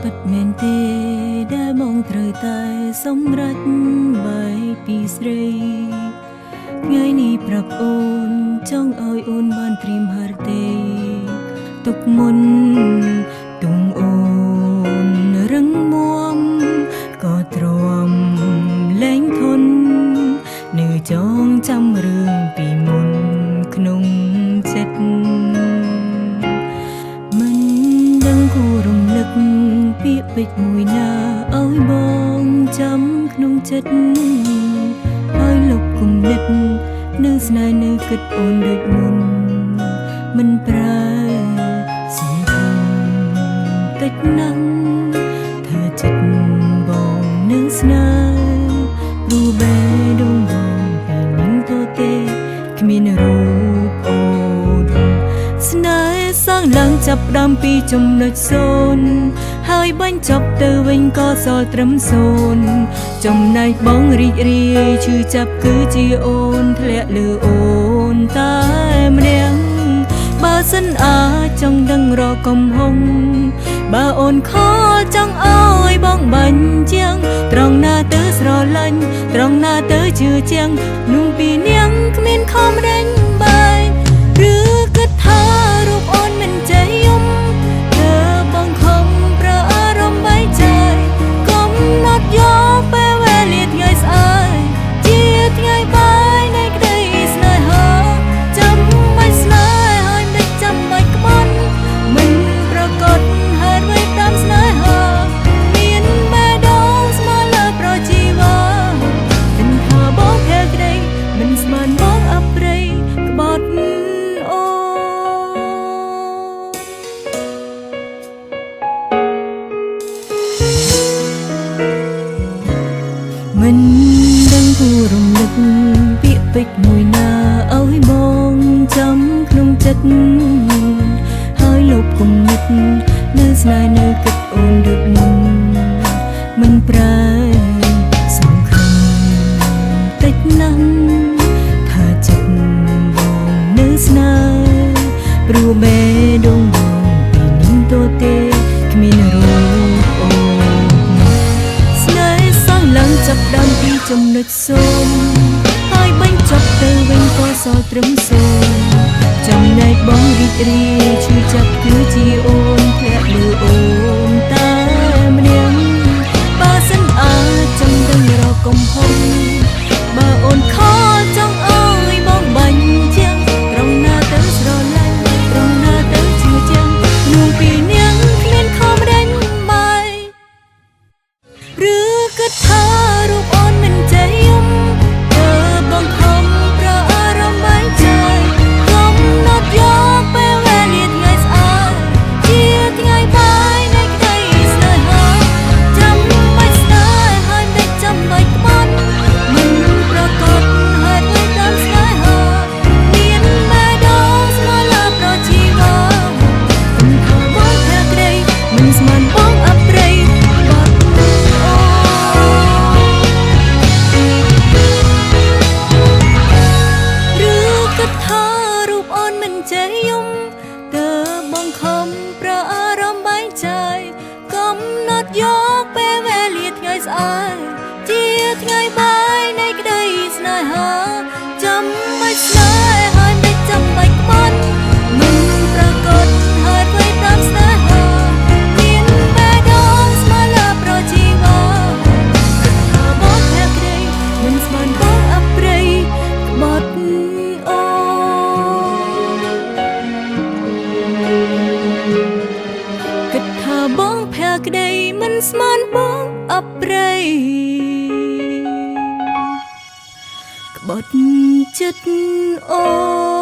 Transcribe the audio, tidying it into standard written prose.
ពិតមែនទេដែលបងត្រូវតែសម្រេចបែកពីស្រីថ្ងៃនេះប្រាប់អូនចង់ឲ្យអូនបានត្រៀមហារទេទុកមុនទុំអូនរឹងមាំក៏ទ្រាំលែងធន់នៅចងចាំរឿងពីមុនក្នុងចិត្តមិនដឹងគូរំលឹកពាក្យពេចន៍មួយណាឲ្យបងចាំក្នុងចិត្តហើយលុបគំនិតនៅស្នេហ៍នៅគិតអូនដូចមុនមិនប្រែសង្ឃឹមតិចណាស់ថាចិត្តបងនឹងស្នេហ៍ព្រោះបេះដូងបងពីនឹងទៅទេគ្មានរូបអូនស្នេហ៍សាងឡើងចាប់ផ្ដើមពីចំណុច0ហើយបញ្ចប់ទៅវិញក៏សល់ត្រឹម0ចំណែកបងរីករាយឈឺចាប់គឺជាអូនធ្លាក់លើអូនតែម្នាក់បើសិនអាចចង់ដឹងរកកំហុងបើអូនខលចង់ឲ្យបងបាញ់ជាងត្រង់ណាទៅស្រឡាញ់ត្រង់ណាទៅជឿជាងនោះពីនាងគ្មានខំរែងបែកឬគិតថារូបអូនមិនចេះយំធ្វើបងខំប្រើអារម្មណ៍បែកចាយកុំណត់យកពេលវេលាថ្ងៃស្អែកជាថ្ងៃបាយនៃក្តីស្នេហាចាំមិនស្នេហ៍ហើយមិនចាំមិនក្បត់មិនប្រកបហេតុអ្វីតាមស្នេហាមានបេះដូងស្មើលើប្រជីវ៉ាមិនថាបងភ័ក្រក្តីមិនស្មានបងអប្រិយក្បត់អូមិនដឹងគួររំលឹកពាក្យពេចន៍មួយណាឲ្យបងចាំក្នុងចិត្តហើយលុបគំនិតនៅស្នេហ៍នៅគិតអូនដូចមុនមិនប្រែសង្ឃឹមតិចណាស់ថាចិត្តបងនៅស្នេហ៍ព្រោះបេះដូងបងពីនឹងទៅទេគ្មានរូបអូនស្នេហ៍សាងឡើងចាប់ដើមពីចំណុច0ហើយបញ្ចប់ទៅវិញក៏សល់ត្រឹម0ចំណែកបងរីករាយឈឺចាប់គឺជាអូនធ្លាក់លើអូនតែម្នាក់បើសិនអាចចង់ដឹងរកកំហុសបើអូនខលចង់ឲ្យបងបាញ់ជាងត្រង់ណាទៅស្រឡាញ់ត្រង់ណាទៅជឿជាងនោះពីនាងគ្មានខំរែងបែកឬគិតថារូបអូនមិនចេះយំបងខំប្រើអារម្មណ៍បែកចាយកុំណត់យកពេលវេលាថ្ងៃស្អែកជាថ្ងៃបាយនៃក្តីស្នេហាចាំមិនស្នេហ៍ហើយមិនចាំមិនក្បត់មិនប្រកបហេតុអ្វីតាមស្នេហាមានបេះដូងស្មើលើប្រជីវ៉ាមិនថាបងភ័ក្រក្តីមិនស្មានបងអប្រិយបាត់អូឬគិតថារូបអូនមិនចេះយំតើបងខំប្រើអារម្មណ៍បែងចែកកំណត់យកពេលវេលាថ្ងៃស្អែកជាថ្ងៃបាយនៃក្តីស្នេហាចាំមិនស្នេហ៍ហើយមិនចាំបាច់ក្បត់មិនប្រកបហេតុអ្វីតាមស្នេហាមានបេះដូងស្មើលើប្រជីវ៉ាថាបងភ័ក្រក្តីមិនស្មានបងអប្រិយក្បត់អូគិតថាបងភ័ក្រក្តីមិនស្មានបងអប្រិយក្បត់ចិត្តអូ Hãy subscribe cho kênh Ghiền Mì Gõ để không bỏ lỡ những video hấp dẫn ចិត្តអូ